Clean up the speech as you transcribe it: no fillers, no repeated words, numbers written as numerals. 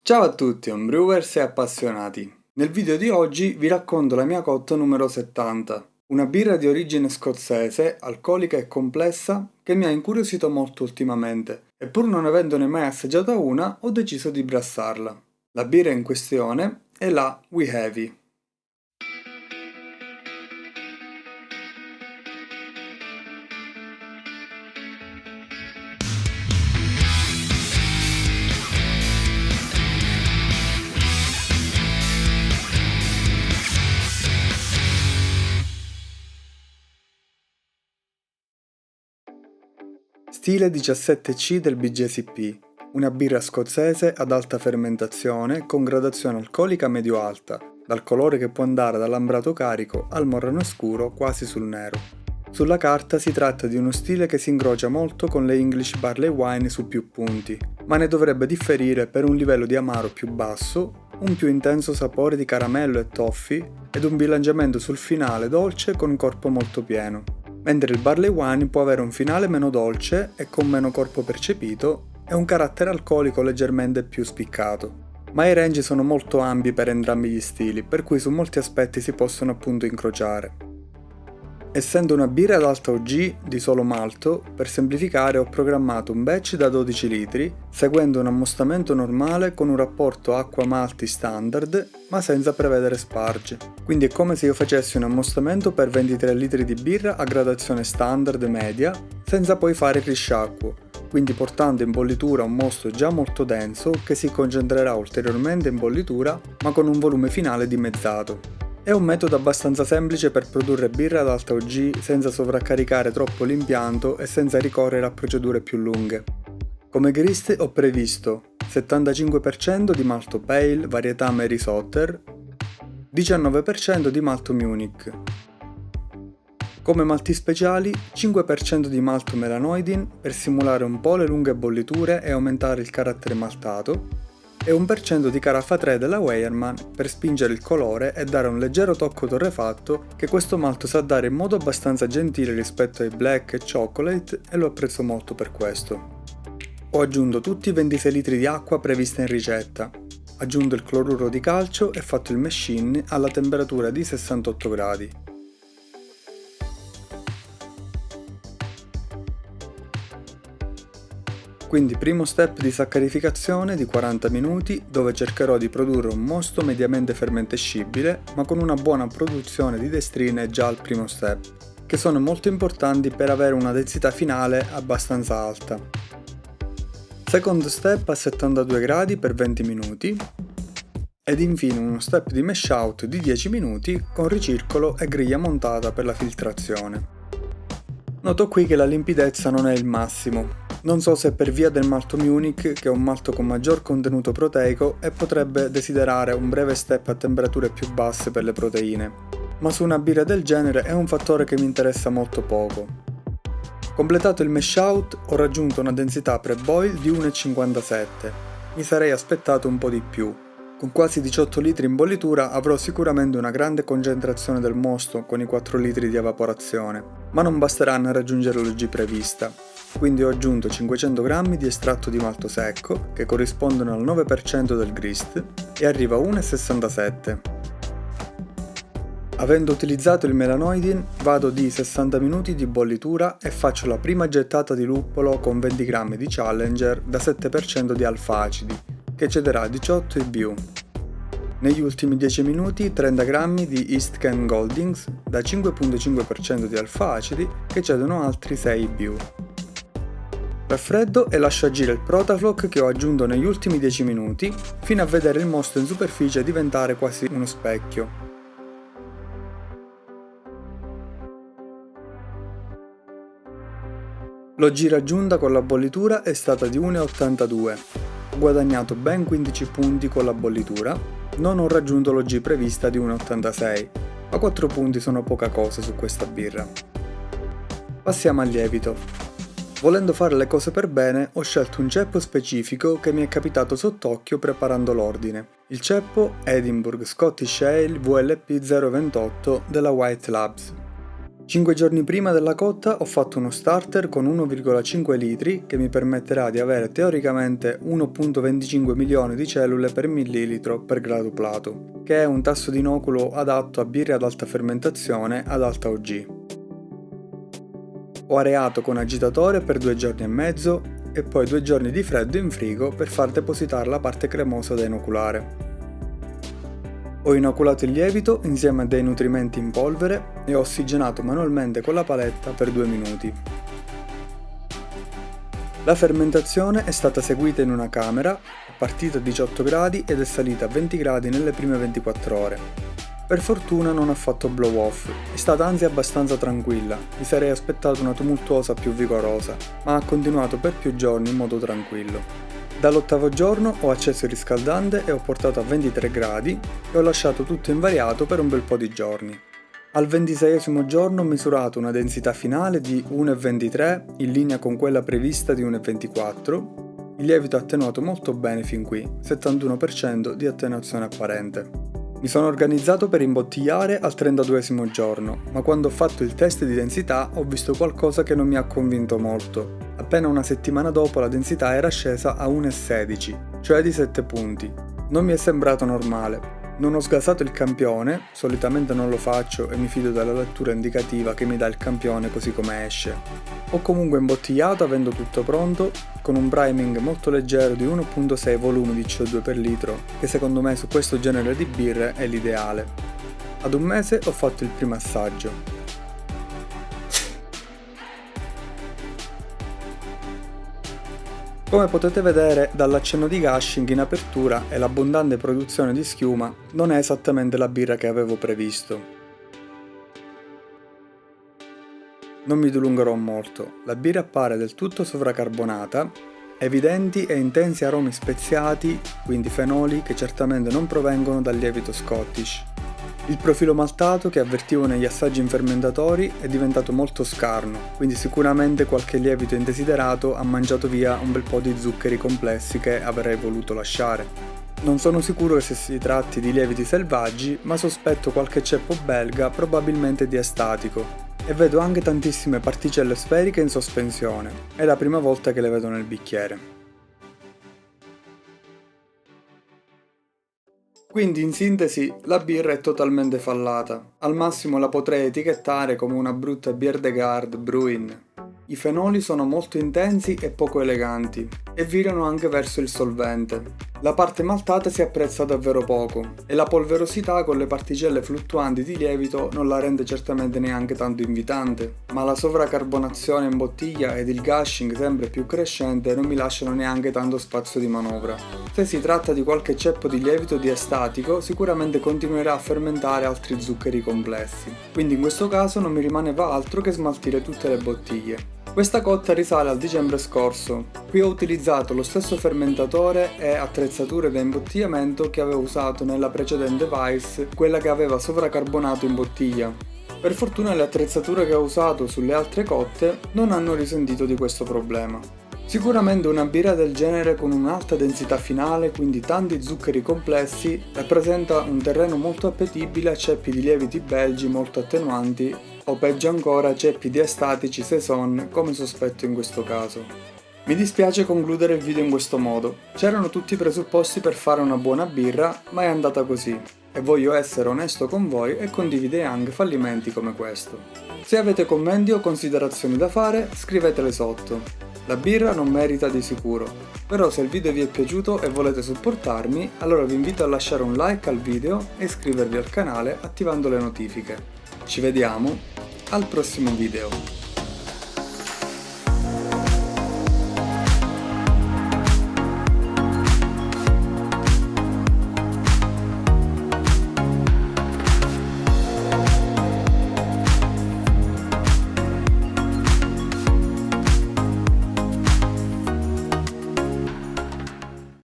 Ciao a tutti homebrewers e appassionati. Nel video di oggi vi racconto la mia cotto numero 70, una birra di origine scozzese, alcolica e complessa che mi ha incuriosito molto ultimamente e pur non avendone mai assaggiata una ho deciso di brassarla. La birra in questione è la We Heavy. Stile 17C del BJCP, una birra scozzese ad alta fermentazione con gradazione alcolica medio-alta, dal colore che può andare dall'ambrato carico al marrone scuro quasi sul nero. Sulla carta si tratta di uno stile che si incrocia molto con le English Barley Wine su più punti, ma ne dovrebbe differire per un livello di amaro più basso, un più intenso sapore di caramello e toffee ed un bilanciamento sul finale dolce con corpo molto pieno. Mentre il Barley Wine può avere un finale meno dolce e con meno corpo percepito e un carattere alcolico leggermente più spiccato. Ma i range sono molto ampi per entrambi gli stili, per cui su molti aspetti si possono appunto incrociare. Essendo una birra ad alta OG di solo malto, per semplificare ho programmato un batch da 12 litri, seguendo un ammostamento normale con un rapporto acqua-malti standard, ma senza prevedere sparge. Quindi è come se io facessi un ammostamento per 23 litri di birra a gradazione standard media, senza poi fare il risciacquo, quindi portando in bollitura un mosto già molto denso che si concentrerà ulteriormente in bollitura, ma con un volume finale dimezzato. È un metodo abbastanza semplice per produrre birra ad alta OG senza sovraccaricare troppo l'impianto e senza ricorrere a procedure più lunghe. Come grist ho previsto 75% di malto pale varietà Mary Sotter, 19% di malto Munich. Come malti speciali 5% di malto melanoidin per simulare un po' le lunghe bolliture e aumentare il carattere maltato, e 1% di Carafa 3 della Weyermann per spingere il colore e dare un leggero tocco torrefatto che questo malto sa dare in modo abbastanza gentile rispetto ai black e chocolate e lo apprezzo molto per questo. Ho aggiunto tutti i 26 litri di acqua prevista in ricetta, aggiunto il cloruro di calcio e fatto il mash-in alla temperatura di 68 gradi. Quindi primo step di saccarificazione di 40 minuti dove cercherò di produrre un mosto mediamente fermentescibile ma con una buona produzione di destrine già al primo step, che sono molto importanti per avere una densità finale abbastanza alta. Secondo step a 72 gradi per 20 minuti ed infine uno step di mash out di 10 minuti con ricircolo e griglia montata per la filtrazione. Noto qui che la limpidezza non è il massimo. Non so se per via del malto Munich, che è un malto con maggior contenuto proteico e potrebbe desiderare un breve step a temperature più basse per le proteine, ma su una birra del genere è un fattore che mi interessa molto poco. Completato il mash out ho raggiunto una densità pre-boil di 1,57. Mi sarei aspettato un po' di più. Con quasi 18 litri in bollitura avrò sicuramente una grande concentrazione del mosto con i 4 litri di evaporazione, ma non basteranno a raggiungere l'OG prevista. Quindi ho aggiunto 500 g di estratto di malto secco, che corrispondono al 9% del grist, e arriva a 1,67. Avendo utilizzato il melanoidin, vado di 60 minuti di bollitura e faccio la prima gettata di luppolo con 20 g di Challenger da 7% di alfa acidi, che cederà a 18 IBU. Negli ultimi 10 minuti 30 g di East Kent Goldings da 5,5% di alfa acidi, che cedono altri 6 IBU. Raffreddo e lascio agire il Protafloc che ho aggiunto negli ultimi 10 minuti, fino a vedere il mosto in superficie diventare quasi uno specchio. L'OG raggiunta con la bollitura è stata di 1,82. Ho guadagnato ben 15 punti con la bollitura, non ho raggiunto l'OG prevista di 1,86, ma 4 punti sono poca cosa su questa birra. Passiamo al lievito. Volendo fare le cose per bene, ho scelto un ceppo specifico che mi è capitato sott'occhio preparando l'ordine. Il ceppo Edinburgh Scottish Ale VLP 028 della White Labs. 5 giorni prima della cotta ho fatto uno starter con 1,5 litri che mi permetterà di avere teoricamente 1,25 milioni di cellule per millilitro per grado plato, che è un tasso di inoculo adatto a birre ad alta fermentazione ad alta OG. Ho areato con agitatore per 2 giorni e mezzo e poi 2 giorni di freddo in frigo per far depositare la parte cremosa da inoculare. Ho inoculato il lievito insieme a dei nutrimenti in polvere e ho ossigenato manualmente con la paletta per 2 minuti. La fermentazione è stata seguita in una camera, è partita a 18 gradi ed è salita a 20 gradi nelle prime 24 ore. Per fortuna non ha fatto blow off, è stata anzi abbastanza tranquilla, mi sarei aspettato una tumultuosa più vigorosa, ma ha continuato per più giorni in modo tranquillo. Dall'8° giorno ho acceso il riscaldante e ho portato a 23 gradi e ho lasciato tutto invariato per un bel po' di giorni. Al 26° giorno ho misurato una densità finale di 1,23 in linea con quella prevista di 1,24. Il lievito ha attenuato molto bene fin qui, 71% di attenuazione apparente. Mi sono organizzato per imbottigliare al 32° giorno, ma quando ho fatto il test di densità ho visto qualcosa che non mi ha convinto molto. Appena una settimana dopo la densità era scesa a 1,16, cioè di 7 punti. Non mi è sembrato normale. Non ho sgasato il campione, solitamente non lo faccio e mi fido della lettura indicativa che mi dà il campione così come esce. Ho comunque imbottigliato avendo tutto pronto, con un priming molto leggero di 1,6 volumi di CO2 per litro, che secondo me su questo genere di birre è l'ideale. Ad un mese ho fatto il primo assaggio. Come potete vedere dall'accenno di gushing in apertura e l'abbondante produzione di schiuma, non è esattamente la birra che avevo previsto. Non mi dilungherò molto, la birra appare del tutto sovracarbonata, evidenti e intensi aromi speziati, quindi fenoli che certamente non provengono dal lievito Scottish. Il profilo maltato che avvertivo negli assaggi infermentatori è diventato molto scarno, quindi sicuramente qualche lievito indesiderato ha mangiato via un bel po' di zuccheri complessi che avrei voluto lasciare. Non sono sicuro se si tratti di lieviti selvaggi, ma sospetto qualche ceppo belga, probabilmente di estatico, e vedo anche tantissime particelle sferiche in sospensione. È la prima volta che le vedo nel bicchiere. Quindi in sintesi la birra è totalmente fallata, al massimo la potrei etichettare come una brutta Bierdegard Bruin. I fenoli sono molto intensi e poco eleganti e virano anche verso il solvente. La parte maltata si apprezza davvero poco e la polverosità con le particelle fluttuanti di lievito non la rende certamente neanche tanto invitante, ma la sovracarbonazione in bottiglia ed il gushing sempre più crescente non mi lasciano neanche tanto spazio di manovra. Se si tratta di qualche ceppo di lievito di estatico, sicuramente continuerà a fermentare altri zuccheri complessi, quindi in questo caso non mi rimaneva altro che smaltire tutte le bottiglie. Questa cotta risale al dicembre scorso. Qui ho utilizzato lo stesso fermentatore e attrezzature da imbottigliamento che avevo usato nella precedente Weiss, quella che aveva sovracarbonato in bottiglia. Per fortuna le attrezzature che ho usato sulle altre cotte non hanno risentito di questo problema. Sicuramente una birra del genere con un'alta densità finale, quindi tanti zuccheri complessi, rappresenta un terreno molto appetibile a ceppi di lieviti belgi molto attenuanti o peggio ancora ceppi di estatici saison come sospetto in questo caso. Mi dispiace concludere il video in questo modo, c'erano tutti i presupposti per fare una buona birra ma è andata così e voglio essere onesto con voi e condividere anche fallimenti come questo. Se avete commenti o considerazioni da fare scrivetele sotto. La birra non merita di sicuro, però se il video vi è piaciuto e volete supportarmi allora vi invito a lasciare un like al video e iscrivervi al canale attivando le notifiche. Ci vediamo al prossimo video.